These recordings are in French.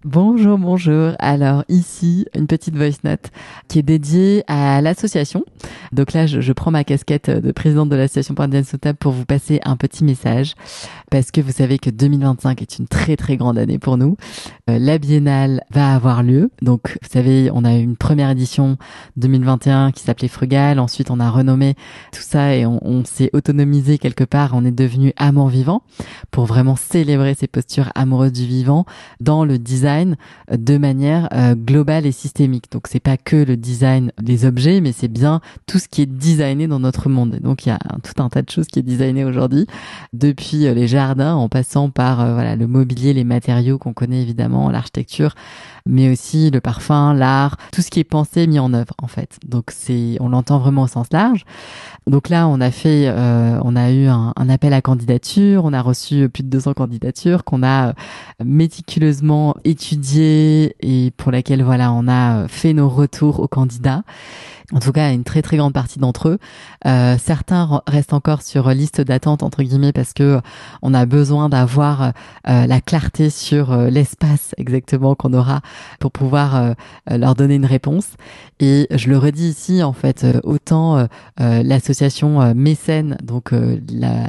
Bonjour, bonjour. Alors ici, une petite voice note qui est dédiée à l'association. Donc là, je prends ma casquette de présidente de l'association Parisienne Sautable pour vous passer un petit message parce que vous savez que 2025 est une très très grande année pour nous. La Biennale va avoir lieu. Donc vous savez, on a eu une première édition 2021 qui s'appelait Frugal. Ensuite, on a renommé tout ça et on s'est autonomisé quelque part. On est devenu Amour Vivant pour vraiment célébrer ces postures amoureuses du vivant dans le design de manière globale et systémique. Donc c'est pas que le design des objets, mais c'est bien tout ce qui est designé dans notre monde. Et donc il y a tout un tas de choses qui est designé aujourd'hui, depuis les jardins en passant par voilà le mobilier, les matériaux qu'on connaît évidemment, l'architecture, mais aussi le parfum, l'art, tout ce qui est pensé, mis en œuvre en fait. Donc on l'entend vraiment au sens large. Donc là, on a eu un appel à candidature, on a reçu plus de 200 candidatures qu'on a méticuleusement étudiées et pour laquelle voilà, on a fait nos retours aux candidats. En tout cas, une très très grande partie d'entre eux. Certains restent encore sur liste d'attente entre guillemets parce que on a besoin d'avoir la clarté sur l'espace exactement qu'on aura pour pouvoir leur donner une réponse. Et je le redis ici, en fait, autant l'association Mécène, donc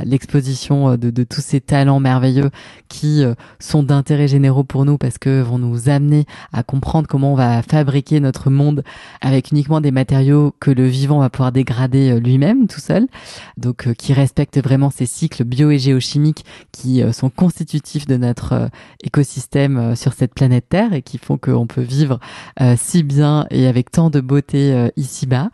l'exposition de tous ces talents merveilleux qui sont d'intérêt généraux pour nous parce que vont nous amener à comprendre comment on va fabriquer notre monde avec uniquement des matériaux que le vivant va pouvoir dégrader lui-même tout seul, donc qui respecte vraiment ces cycles bio et géochimiques qui sont constitutifs de notre écosystème sur cette planète Terre et qui font qu'on peut vivre si bien et avec tant de beauté ici-bas.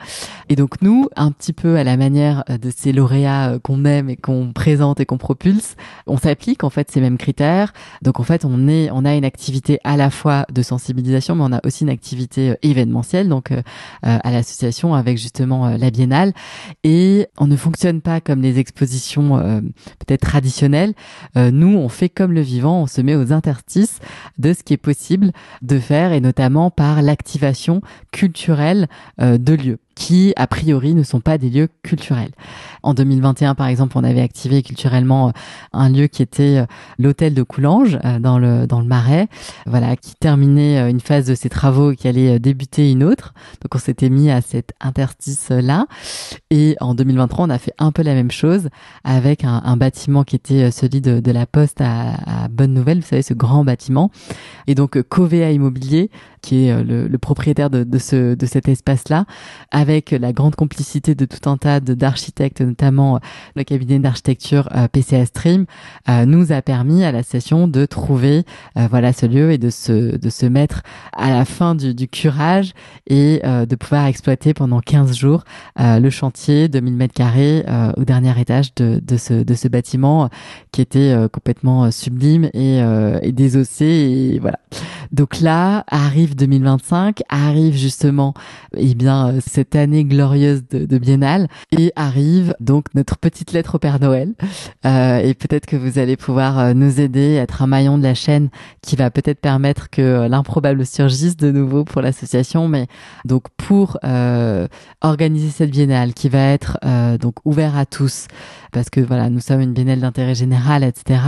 Et donc nous, un petit peu à la manière de ces lauréats qu'on aime et qu'on présente et qu'on propulse, on s'applique en fait ces mêmes critères. Donc en fait, on a une activité à la fois de sensibilisation, mais on a aussi une activité événementielle, donc à l'association avec justement la Biennale. Et on ne fonctionne pas comme les expositions peut-être traditionnelles. Nous, on fait comme le vivant, on se met aux interstices de ce qui est possible de faire et notamment par l'activation culturelle de lieux qui, a priori, ne sont pas des lieux culturels. En 2021, par exemple, on avait activé culturellement un lieu qui était l'hôtel de Coulanges, dans le Marais, voilà, qui terminait une phase de ses travaux et qui allait débuter une autre. Donc, on s'était mis à cet interstice-là. Et en 2023, on a fait un peu la même chose avec un bâtiment qui était celui de la Poste à Bonne Nouvelle, vous savez, ce grand bâtiment. Et donc, Covea Immobilier, qui est le propriétaire de cet espace-là, avec la grande complicité de tout un tas d'architectes, notamment le cabinet d'architecture PCA Stream, nous a permis à la session de trouver voilà ce lieu et de se mettre à la fin du curage et de pouvoir exploiter pendant 15 jours le chantier de 1000 mètres carrés au dernier étage de ce bâtiment qui était complètement sublime et désossé et voilà. Donc là arrive 2025, arrive justement cette année glorieuse de Biennale et arrive donc notre petite lettre au Père Noël et peut-être que vous allez pouvoir nous aider, être un maillon de la chaîne qui va peut-être permettre que l'improbable surgisse de nouveau pour l'association, mais donc pour organiser cette Biennale qui va être donc ouvert à tous parce que voilà, nous sommes une biennale d'intérêt général, etc.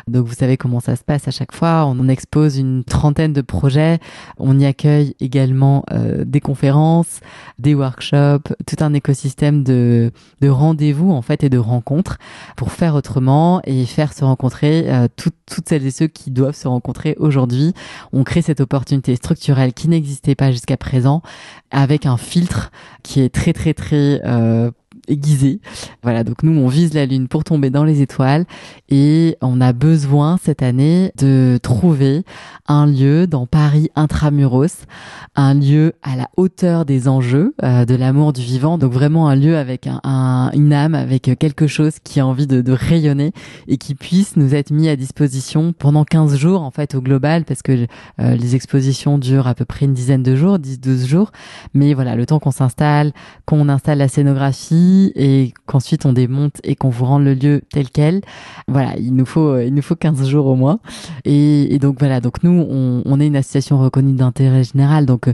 Donc vous savez comment ça se passe à chaque fois. On expose une trentaine de projets. On y accueille également des conférences, des workshops, tout un écosystème de rendez-vous en fait et de rencontres pour faire autrement et faire se rencontrer toutes celles et ceux qui doivent se rencontrer aujourd'hui. On crée cette opportunité structurelle qui n'existait pas jusqu'à présent avec un filtre qui est très très très aiguisé. Voilà, donc nous on vise la lune pour tomber dans les étoiles et on a besoin cette année de trouver un lieu dans Paris intramuros, un lieu à la hauteur des enjeux de l'amour du vivant, donc vraiment un lieu avec une âme, avec quelque chose qui a envie de rayonner et qui puisse nous être mis à disposition pendant 15 jours en fait au global parce que les expositions durent à peu près une dizaine de jours, 10-12 jours, mais voilà, le temps qu'on s'installe, qu'on installe la scénographie, construit et qu'ensuite on démonte et qu'on vous rende le lieu tel quel, voilà, il nous faut 15 jours au moins. Et donc voilà, donc nous on est une association reconnue d'intérêt général, donc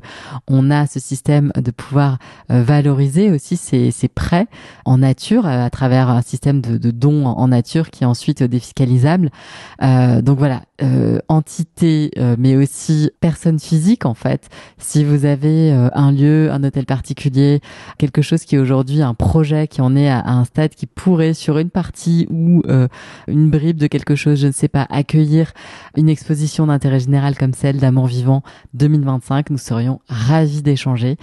on a ce système de pouvoir valoriser aussi ces prêts en nature à travers un système de dons en nature qui est ensuite défiscalisable. Donc voilà, entité mais aussi personne physique en fait. Si vous avez un lieu, un hôtel particulier, quelque chose qui est aujourd'hui un projet qui en est à un stade qui pourrait sur une partie ou une bribe de quelque chose, je ne sais pas, accueillir une exposition d'intérêt général comme celle d'Amour Vivant 2025, nous serions ravis d'échanger.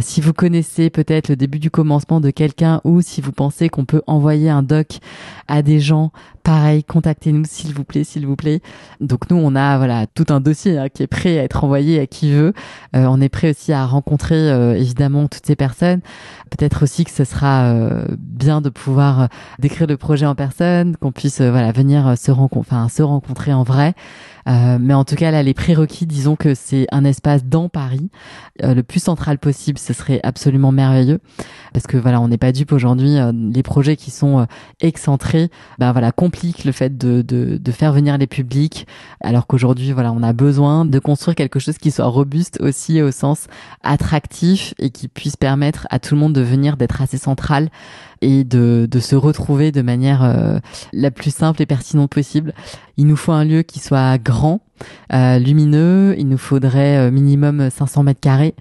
Si vous connaissez peut-être le début du commencement de quelqu'un ou si vous pensez qu'on peut envoyer un doc à des gens, pareil, contactez-nous s'il vous plaît, s'il vous plaît. Donc nous, on a voilà tout un dossier qui est prêt à être envoyé à qui veut. On est prêt aussi à rencontrer évidemment toutes ces personnes. Peut-être aussi que ce sera bien de pouvoir décrire le projet en personne, qu'on puisse venir se rencontrer en vrai. Mais en tout cas, là, les prérequis, disons que c'est un espace dans Paris, le plus central possible, ce serait absolument merveilleux. Parce que voilà, on n'est pas dupe aujourd'hui. Les projets qui sont excentrés, compliquent le fait de faire venir les publics. Alors qu'aujourd'hui, voilà, on a besoin de construire quelque chose qui soit robuste aussi au sens attractif et qui puisse permettre à tout le monde de venir, d'être assez central et de se retrouver de manière la plus simple et pertinente possible. Il nous faut un lieu qui soit grand, lumineux. Il nous faudrait minimum 500 mètres carrés.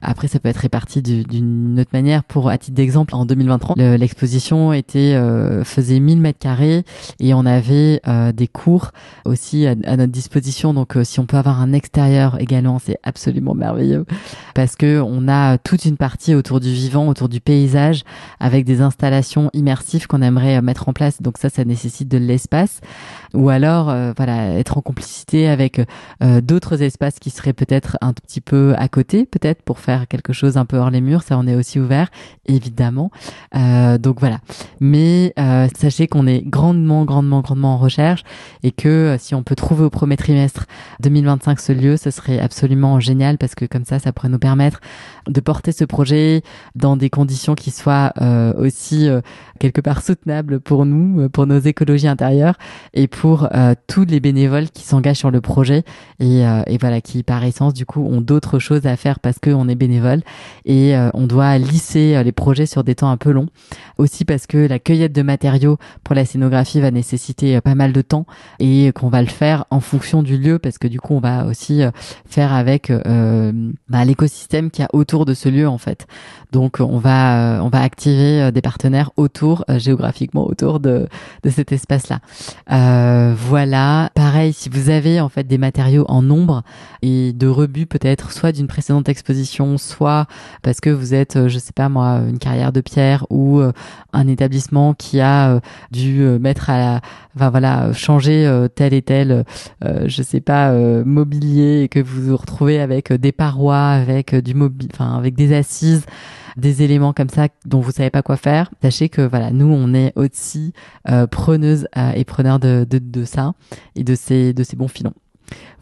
Après, ça peut être réparti d'une autre manière. À titre d'exemple, en 2023, l'exposition faisait 1000 mètres carrés et on avait des cours aussi à notre disposition. Donc, si on peut avoir un extérieur également, c'est absolument merveilleux parce que on a toute une partie autour du vivant, autour du paysage, avec des installations immersives qu'on aimerait mettre en place. Donc ça nécessite de l'espace. Ou alors, être en complicité avec d'autres espaces qui seraient peut-être un tout petit peu à côté, peut-être pour faire quelque chose un peu hors les murs. Ça, on est aussi ouvert, évidemment. Donc voilà. Mais sachez qu'on est grandement en recherche et que si on peut trouver au premier trimestre 2025 ce lieu, ce serait absolument génial parce que comme ça pourrait nous permettre de porter ce projet dans des conditions qui soient aussi quelque part soutenables pour nous, pour nos écologies intérieures et pour tous les bénévoles qui s'engagent sur le projet et qui par essence du coup ont d'autres choses à faire parce qu'on est bénévole et on doit lisser les projets sur des temps un peu longs. Aussi parce que la cueillette de matériaux pour la scénographie va nécessiter pas mal de temps et qu'on va le faire en fonction du lieu parce que du coup on va aussi faire avec l'écosystème qu'il y a autour de ce lieu en fait. Donc on va activer des partenaires autour géographiquement autour de cet espace-là. Voilà. Pareil, si vous avez en fait des matériaux en nombre et de rebut peut-être soit d'une précédente exposition, soit parce que vous êtes, je sais pas moi, une carrière de pierre ou un établissement qui a dû mettre changer tel et tel, je sais pas, mobilier et que vous vous retrouvez avec des parois, avec avec des assises, des éléments comme ça dont vous savez pas quoi faire, sachez que nous on est aussi preneuses et preneurs de ça et de ces bons filons.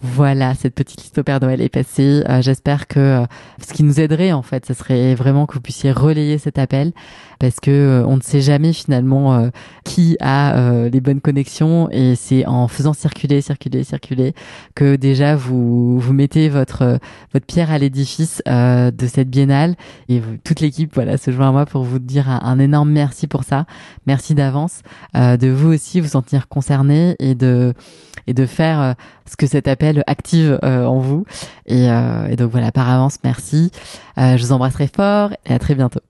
Voilà, cette petite liste au Père Noël est passée. J'espère que ce qui nous aiderait en fait, ce serait vraiment que vous puissiez relayer cet appel parce que on ne sait jamais finalement qui a les bonnes connexions et c'est en faisant circuler que déjà vous mettez votre pierre à l'édifice de cette biennale et toute l'équipe se joint à moi pour vous dire un énorme merci pour ça. Merci d'avance de vous aussi vous sentir concernés et de faire ce que cet appel active en vous et donc voilà, par avance merci. Je vous embrasserai fort et à très bientôt.